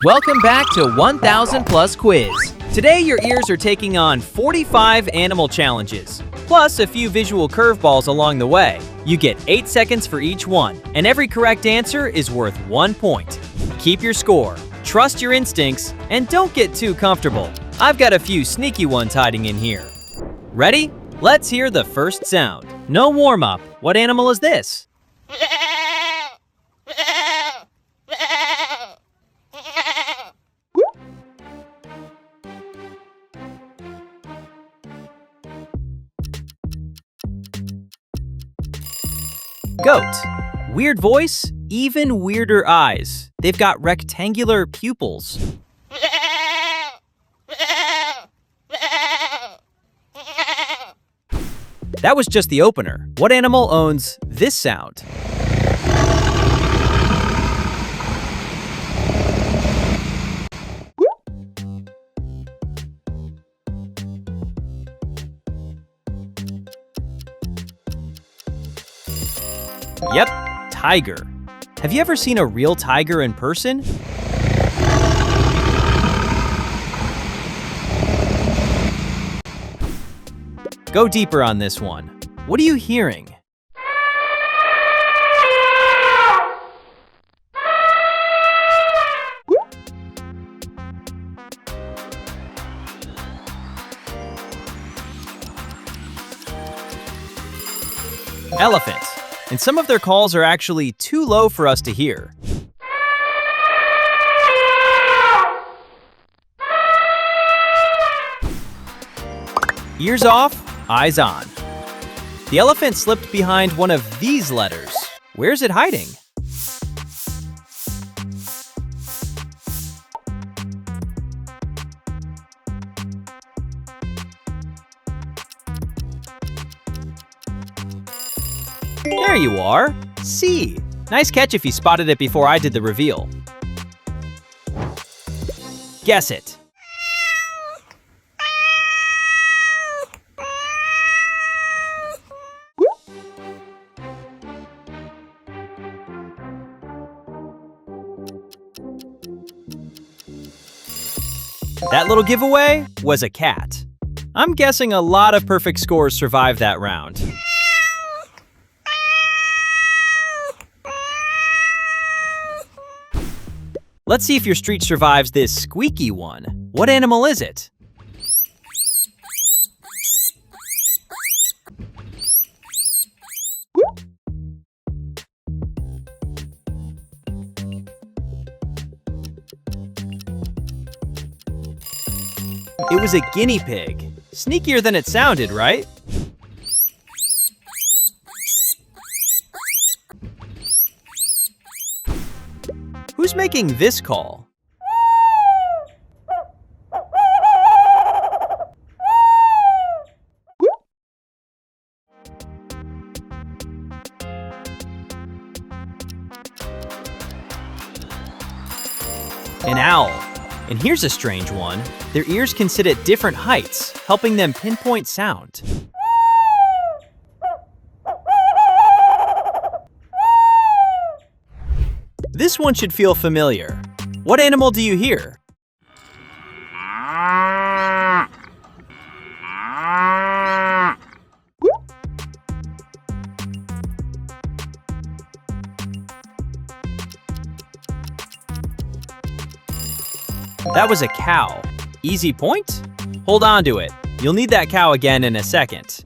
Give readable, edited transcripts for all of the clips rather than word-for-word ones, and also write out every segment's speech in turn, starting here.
Welcome back to 1000 Plus Quiz. Today your ears are taking on 45 animal challenges, plus a few visual curveballs along the way. You get 8 seconds for each one, and every correct answer is worth 1 point. Keep your score, trust your instincts, and don't get too comfortable. I've got a few sneaky ones hiding in here. Ready? Let's hear the first sound. No warm-up. What animal is this? Goat. Weird voice, even weirder eyes. They've got rectangular pupils. That was just the opener. What animal owns this sound? Yep, tiger. Have you ever seen a real tiger in person? Go deeper on this one. What are you hearing? Elephant. And some of their calls are actually too low for us to hear. Ears off, eyes on. The elephant slipped behind one of these letters. Where's it hiding? There you are. C. Nice catch if you spotted it before I did the reveal. Guess it. That little giveaway was a cat. I'm guessing a lot of perfect scores survived that round. Let's see if your streak survives this squeaky one. What animal is it? It was a guinea pig. Sneakier than it sounded, right? Who's making this call? An owl. And here's a strange one. Their ears can sit at different heights, helping them pinpoint sound. This one should feel familiar. What animal do you hear? That was a cow. Easy point? Hold on to it. You'll need that cow again in a second.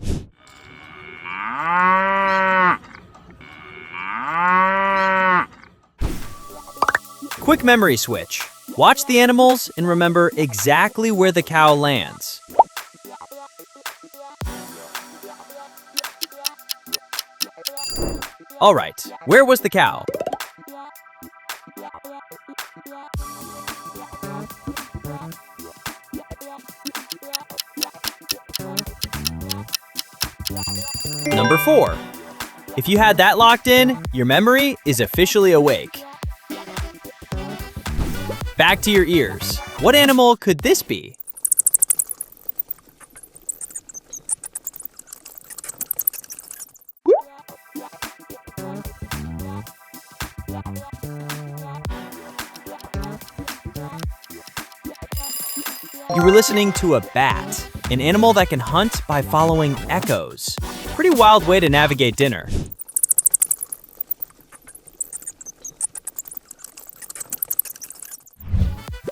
Quick memory switch. Watch the animals and remember exactly where the cow lands. All right, where was the cow? Number 4. If you had that locked in, your memory is officially awake. Back to your ears. What animal could this be? You were listening to a bat, an animal that can hunt by following echoes. Pretty wild way to navigate dinner.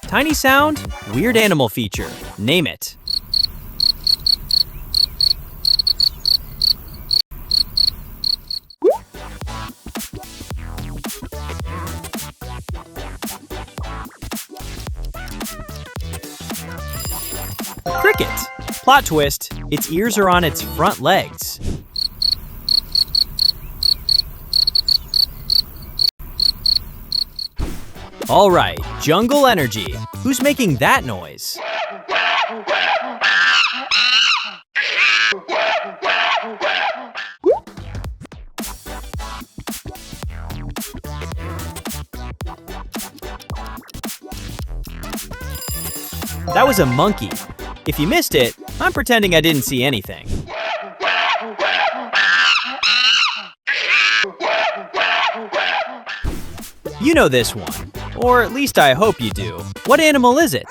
Tiny sound, weird animal feature. Name it. Cricket. Plot twist, its ears are on its front legs. All right, jungle energy. Who's making that noise? That was a monkey. If you missed it, I'm pretending I didn't see anything. You know this one, or at least I hope you do. What animal is it?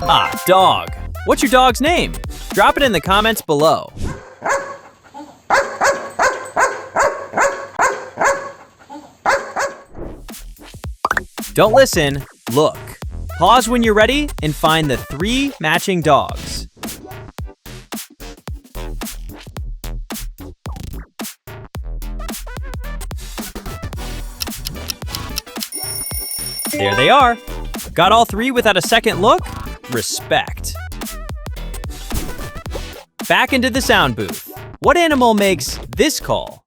Ah, dog. What's your dog's name? Drop it in the comments below. Don't listen, look. Pause when you're ready and find the 3 matching dogs. There they are. Got all 3 without a second look? Respect. Back into the sound booth. What animal makes this call?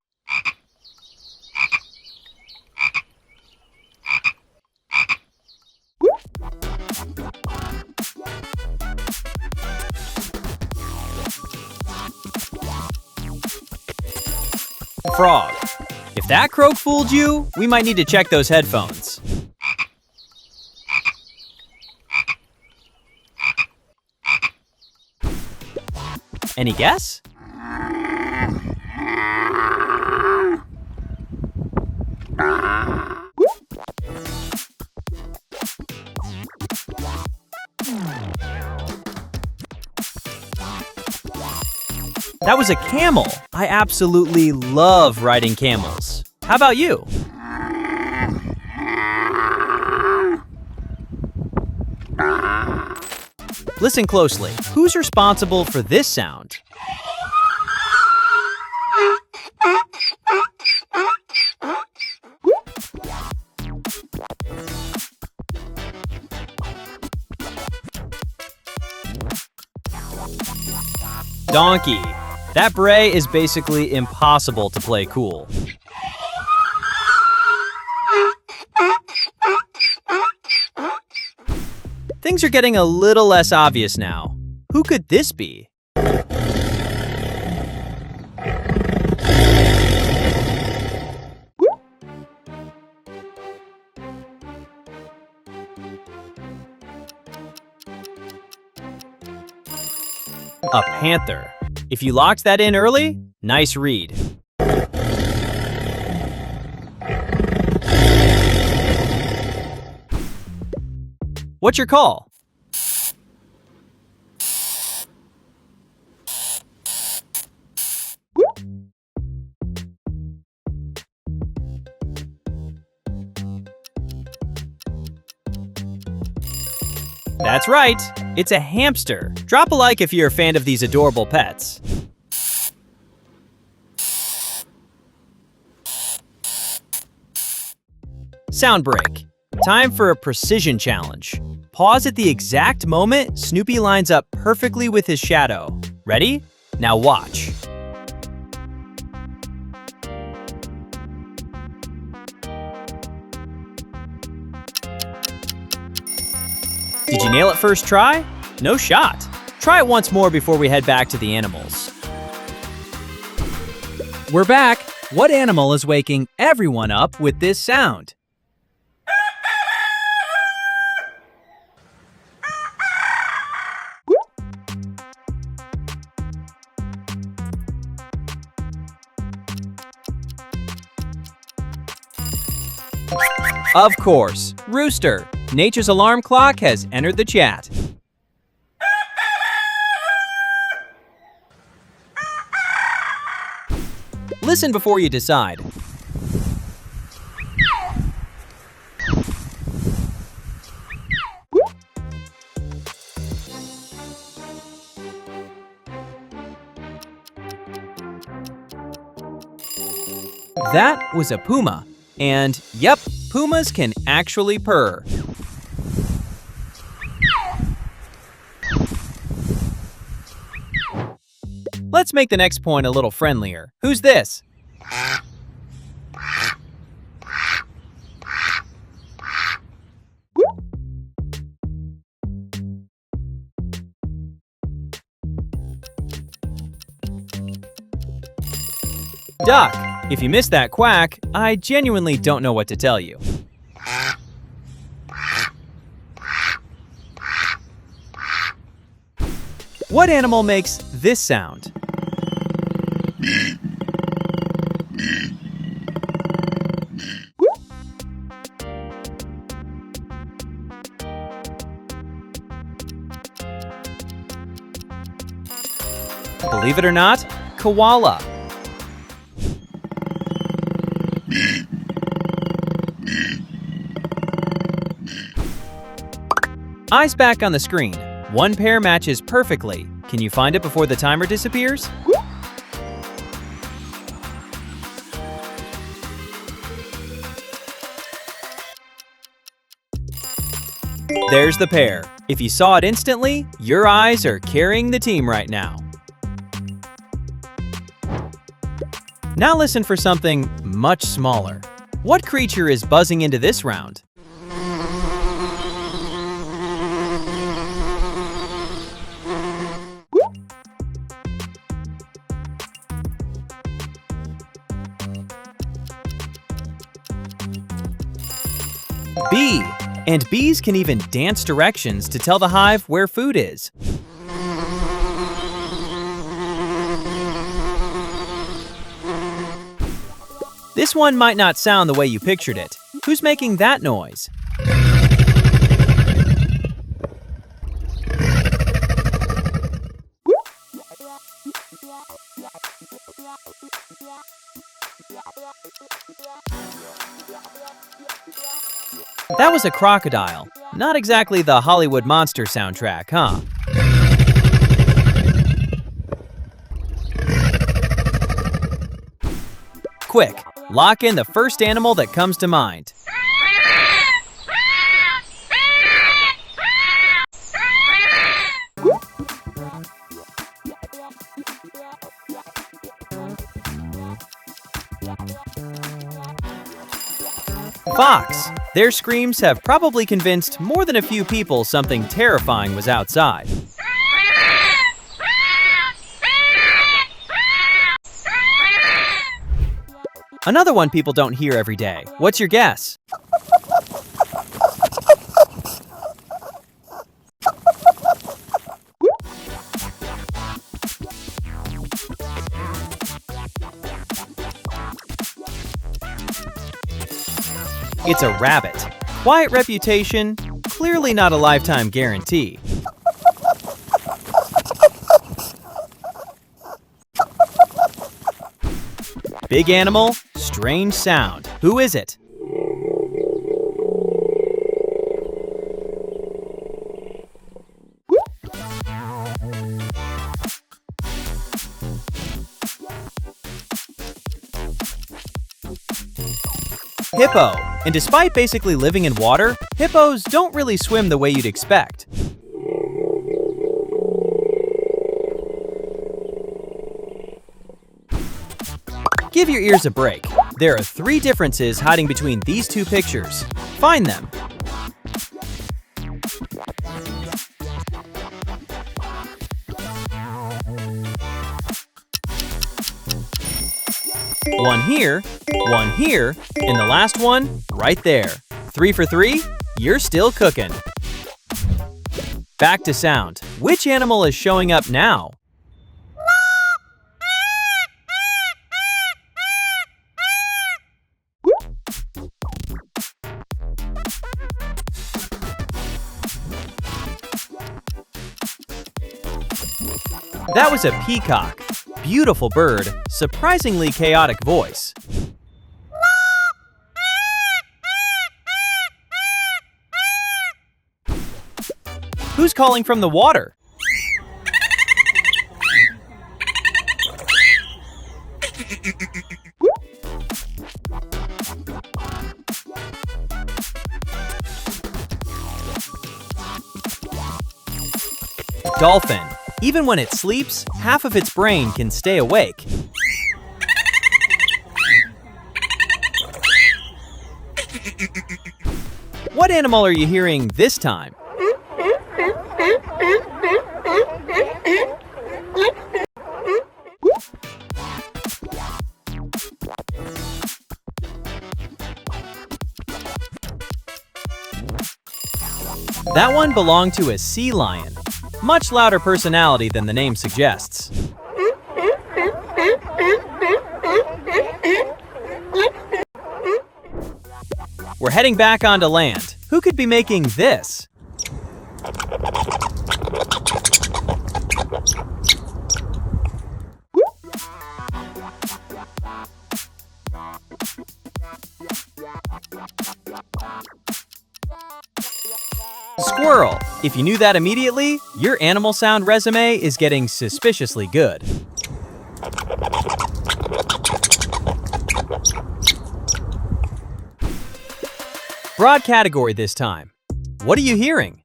Frog. If that croak fooled you, we might need to check those headphones. Any guess? That was a camel. I absolutely love riding camels. How about you? Listen closely. Who's responsible for this sound? Donkey. That bray is basically impossible to play cool. Things are getting a little less obvious now. Who could this be? A panther. If you locked that in early, nice read. What's your call? That's right, it's a hamster. Drop a like if you're a fan of these adorable pets. Sound break. Time for a precision challenge. Pause at the exact moment Snoopy lines up perfectly with his shadow. Ready? Now watch. Did you nail it first try? No shot. Try it once more before we head back to the animals. We're back. What animal is waking everyone up with this sound? Of course, rooster. Nature's alarm clock has entered the chat. Listen before you decide. That was a puma. And yep, pumas can actually purr. Let's make the next point a little friendlier. Who's this? Duck. If you missed that quack, I genuinely don't know what to tell you. What animal makes this sound? Believe it or not, koala. Eyes back on the screen. One pair matches perfectly. Can you find it before the timer disappears? There's the pair. If you saw it instantly, your eyes are carrying the team right now. Now listen for something much smaller. What creature is buzzing into this round? Bee. And bees can even dance directions to tell the hive where food is. This one might not sound the way you pictured it. Who's making that noise? That was a crocodile. Not exactly the Hollywood monster soundtrack, huh? Quick, lock in the first animal that comes to mind. Fox. Their screams have probably convinced more than a few people something terrifying was outside. Another one people don't hear every day. What's your guess? It's a rabbit. Quiet reputation, clearly not a lifetime guarantee. Big animal, strange sound. Who is it? Hippo. And despite basically living in water, hippos don't really swim the way you'd expect. Give your ears a break. There are 3 differences hiding between these 2 pictures. Find them. One here, and the last one right there. 3 for 3, you're still cooking. Back to sound. Which animal is showing up now? That was a peacock. Beautiful bird, surprisingly chaotic voice. Who's calling from the water? Dolphin. Even when it sleeps, half of its brain can stay awake. What animal are you hearing this time? That one belonged to a sea lion. Much louder personality than the name suggests. We're heading back onto land. Who could be making this? Squirrel. If you knew that immediately, your animal sound resume is getting suspiciously good. Broad category this time. What are you hearing?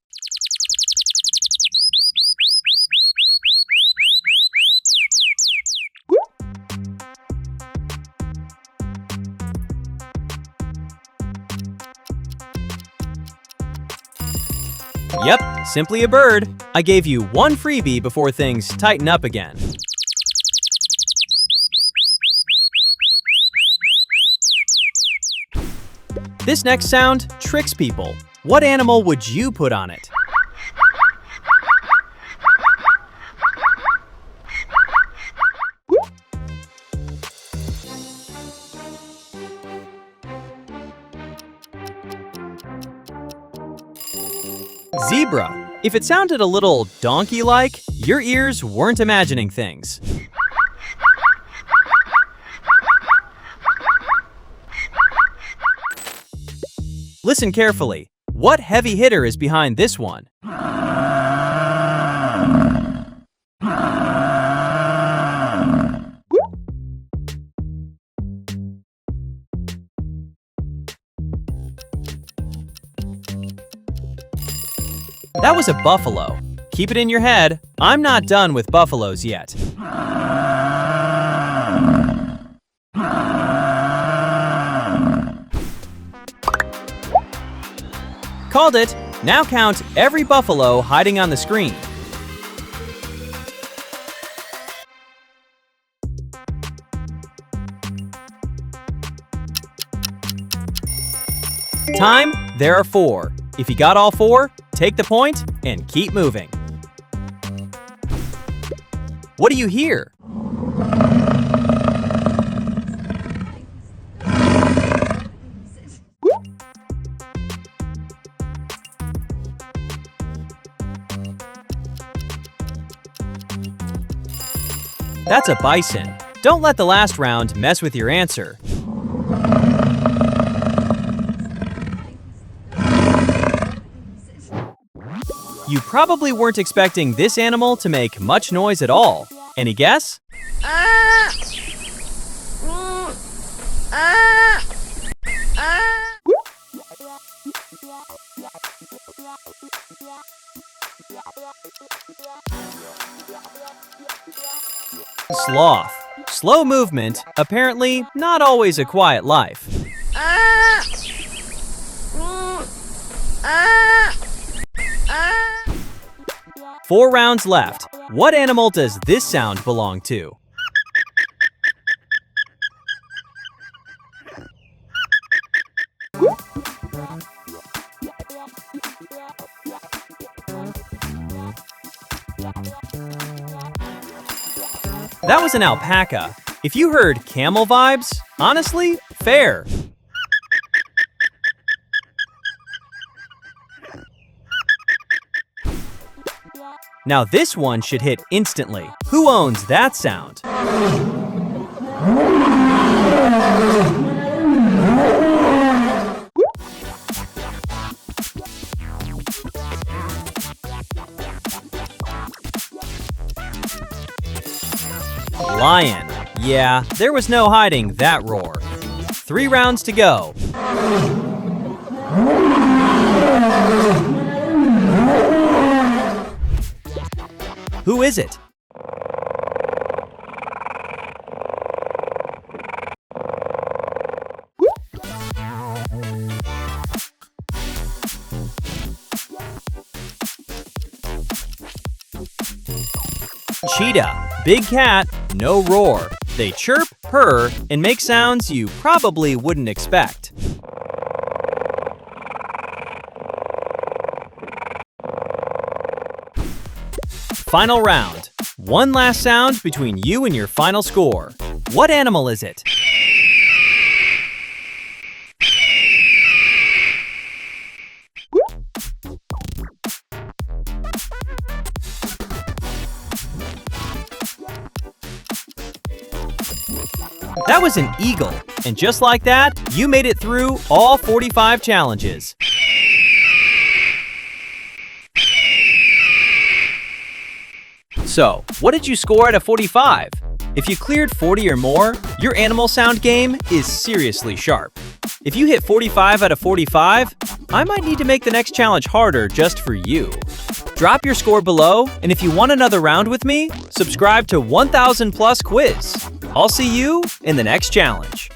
Yep, simply a bird. I gave you one freebie before things tighten up again. This next sound tricks people. What animal would you put on it? Zebra. If it sounded a little donkey-like, your ears weren't imagining things. Listen carefully. What heavy hitter is behind this one? That was a buffalo. Keep it in your head. I'm not done with buffaloes yet. Called it. Now count every buffalo hiding on the screen. Time, there are 4. If you got all 4, take the point and keep moving. What do you hear? That's a bison. Don't let the last round mess with your answer. You probably weren't expecting this animal to make much noise at all. Any guess? Sloth. Slow movement, apparently not always a quiet life. 4 rounds left. What animal does this sound belong to? That was an alpaca. If you heard camel vibes, honestly, fair. Now this one should hit instantly. Who owns that sound? Lion. Yeah, there was no hiding that roar. 3 rounds to go. Who is it? Cheetah. Big cat, no roar. They chirp, purr, and make sounds you probably wouldn't expect. Final round. One last sound between you and your final score. What animal is it? That was an eagle, and just like that, you made it through all 45 challenges. So, what did you score out of 45? If you cleared 40 or more, your animal sound game is seriously sharp. If you hit 45 out of 45, I might need to make the next challenge harder just for you. Drop your score below, and if you want another round with me, subscribe to 1000 Plus Quiz. I'll see you in the next challenge.